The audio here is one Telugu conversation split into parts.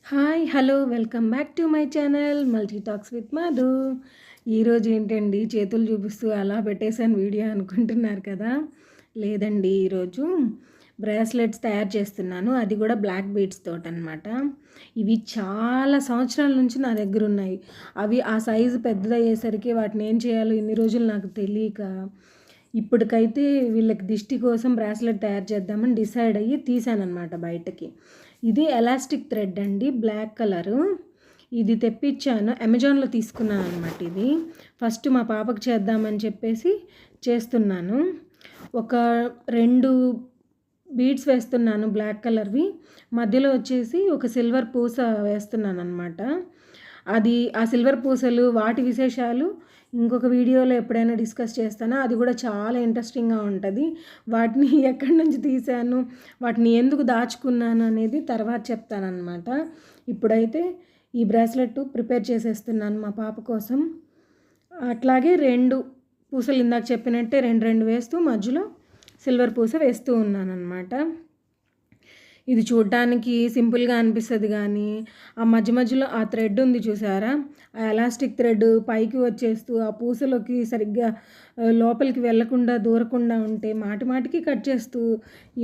Hi hello welcome back to my channel multi talks with Madhu. ఈరోజు ఏంటండి చేతులు చూపిస్తూ అలా పెట్టేశాను వీడియో అనుకుంటున్నారు కదా. లేదండి, ఈరోజు బ్రాస్లెట్స్ తయారు చేస్తున్నాను, అది కూడా బ్లాక్ బీడ్స్ తోటి అనమాట. ఇవి చాలా సంవత్సరాల నుంచి నా దగ్గర ఉన్నాయి. అవి ఆ సైజు పెద్దదయ్యేసరికి వాటిని ఏం చేయాలో ఇన్ని రోజులు నాకు తెలియక ఇప్పటికైతే వీళ్ళకి దిష్టి కోసం బ్రాస్లెట్ తయారు చేద్దామని డిసైడ్ అయ్యి తీసానమాట బయటకి. ఇది ఎలాస్టిక్ థ్రెడ్ అండి, బ్లాక్ కలరు. ఇది తెప్పించాను, అమెజాన్లో తీసుకున్నాను అనమాట. ఇది ఫస్ట్ మా పాపకు చేద్దామని చెప్పేసి చేస్తున్నాను. ఒక 2 బీడ్స్ వేస్తున్నాను బ్లాక్ కలర్వి, మధ్యలో వచ్చేసి ఒక సిల్వర్ పూస వేస్తున్నాను అనమాట. అది ఆ సిల్వర్ పూసలు వాటి విశేషాలు ఇంకొక వీడియోలో ఎప్పుడైనా డిస్కస్ చేస్తాను. అది కూడా చాలా ఇంట్రెస్టింగ్గా ఉంటుంది. వాటిని ఎక్కడి నుంచి తీసాను, వాటిని ఎందుకు దాచుకున్నాను అనేది తర్వాత చెప్తానన్నమాట. ఇప్పుడైతే ఈ బ్రాస్లెట్ ప్రిపేర్ చేసేస్తున్నాను మా పాప కోసం. అట్లాగే 2 పూసలు ఇందాక చెప్పినట్టే 2 వేస్తూ మధ్యలో సిల్వర్ పూస వేస్తూ ఉన్నాను అన్నమాట. ఇది చూడటానికి సింపుల్గా అనిపిస్తుంది, కానీ ఆ మధ్యలో ఆ థ్రెడ్ ఉంది చూసారా, ఆ ఎలాస్టిక్ థ్రెడ్ పైకి వచ్చేస్తూ ఆ పూసలోకి సరిగ్గా లోపలికి వెళ్లకుండా దూరకుండా ఉంటే మాటికి కట్ చేస్తూ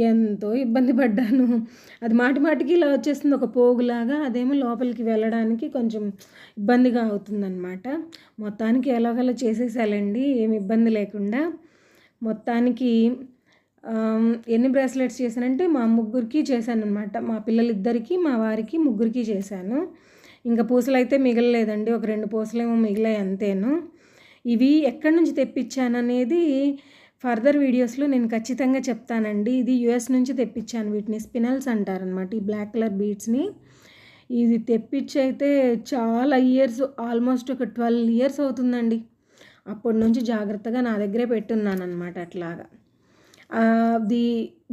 ఎంతో ఇబ్బంది పడ్డాను. అది మాటికి ఇలా వచ్చేస్తుంది ఒక పోగులాగా, అదేమో లోపలికి వెళ్ళడానికి కొంచెం ఇబ్బందిగా అవుతుందన్నమాట. మొత్తానికి ఎలాగలా చేసేసాలండి, ఏమి ఇబ్బంది లేకుండా. మొత్తానికి ఎన్ని బ్రాస్లెట్స్ చేశానంటే మా ముగ్గురికి చేశాను అనమాట. మా పిల్లలిద్దరికి, మా వారికి, ముగ్గురికి చేశాను. ఇంకా పూసలు అయితే మిగలలేదండి, ఒక 2 పూసలేమో మిగిలాయి అంతేను. ఇవి ఎక్కడి నుంచి తెప్పించాననేది ఫర్దర్ వీడియోస్లో నేను ఖచ్చితంగా చెప్తానండి. ఇది యుఎస్ నుంచి తెప్పించాను, వీటిని స్పినల్స్ అంటారనమాట, ఈ బ్లాక్ కలర్ బీడ్స్ని. ఇది తెప్పించి అయితే చాలా ఇయర్స్, ఆల్మోస్ట్ ఒక 12 ఇయర్స్ అవుతుందండి. అప్పటి నుంచి జాగ్రత్తగా నా దగ్గరే పెట్టున్నాను అనమాట. అట్లాగా అది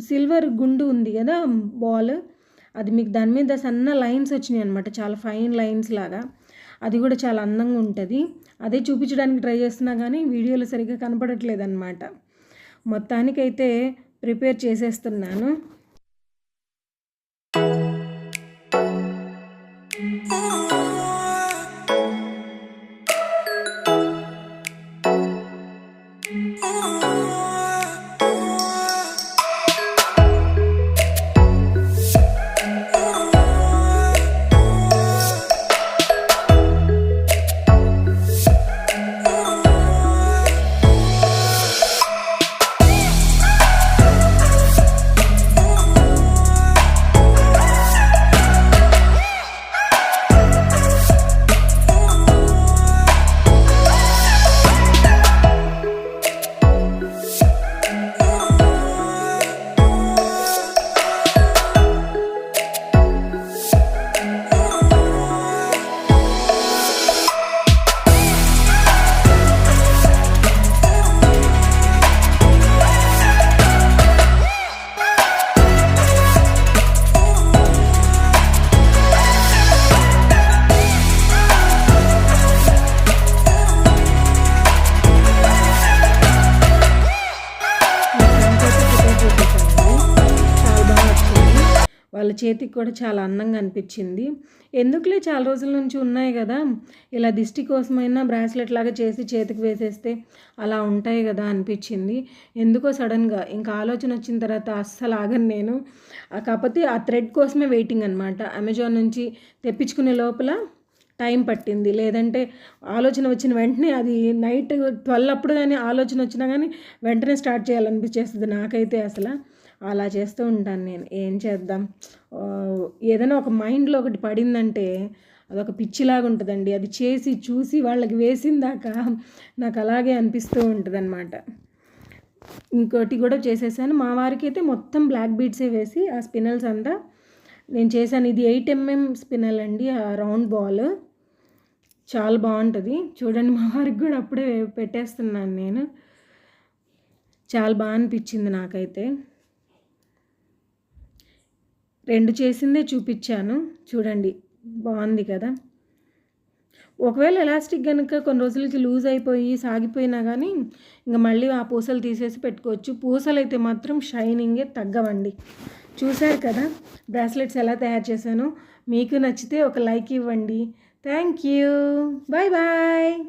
సిల్వర్ గుండు ఉంది కదా బాల్, అది మీకు దాని మీద సన్న లైన్స్ వచ్చినాయి అనమాట, చాలా ఫైన్ లైన్స్ లాగా. అది కూడా చాలా అందంగా ఉంటుంది. అదే చూపించడానికి ట్రై చేస్తున్నా కానీ వీడియోలో సరిగ్గా కనపడట్లేదు అనమాట. మొత్తానికైతే ప్రిపేర్ చేసేస్తున్నాను. వాళ్ళ చేతికి కూడా చాలా అందంగా అనిపించింది. ఎందుకులే, చాలా రోజుల నుంచి ఉన్నాయి కదా, ఇలా దిష్టి కోసమైనా బ్రాస్లెట్ లాగా చేసి చేతికి వేసేస్తే అలా ఉంటాయి కదా అనిపించింది. ఎందుకో సడన్గా ఇంకా ఆలోచన వచ్చిన తర్వాత అస్సలు ఆగను నేను. కాకపోతే ఆ థ్రెడ్ కోసమే వెయిటింగ్ అనమాట. అమెజాన్ నుంచి తెప్పించుకునే లోపల టైం పట్టింది. లేదంటే ఆలోచన వచ్చిన వెంటనే, అది నైట్ 12 అప్పుడు కానీ ఆలోచన వచ్చినా కానీ వెంటనే స్టార్ట్ చేయాలనిపించేస్తుంది నాకైతే. అసలు అలా చేస్తూ ఉంటాను నేను. ఏం చేద్దాం, ఏదైనా ఒక మైండ్లో ఒకటి పడిందంటే అదొక పిచ్చిలాగా ఉంటుందండి. అది చేసి చూసి వాళ్ళకి వేసిందాక నాకు అలాగే అనిపిస్తూ ఉంటుంది అనమాట. ఇంకోటి కూడా చేసేసాను. మా వారికి అయితే మొత్తం బ్లాక్ బీడ్సే వేసి ఆ స్పినల్స్ అంతా నేను చేశాను. ఇది 8mm స్పినల్ అండి, ఆ రౌండ్ బాల్ చాలా బాగుంటుంది. చూడండి, మా వారికి కూడా అప్పుడే పెట్టేస్తున్నాను నేను. చాలా బాగా అనిపించింది నాకైతే. 2 చేసిందే చూపించాను, చూడండి బాగుంది కదా. ఒకవేళ ఎలాస్టిక్ కనుక కొన్ని రోజులకి లూజ్ అయిపోయి సాగిపోయినా కానీ ఇంకా మళ్ళీ ఆ పూసలు తీసేసి పెట్టుకోవచ్చు. పూసలు అయితే మాత్రం షైనింగే తగ్గవండి, చూశారు కదా బ్రాస్లెట్స్ ఎలా తయారు చేశాను. మీకు నచ్చితే ఒక లైక్ ఇవ్వండి. Thank you. Bye bye.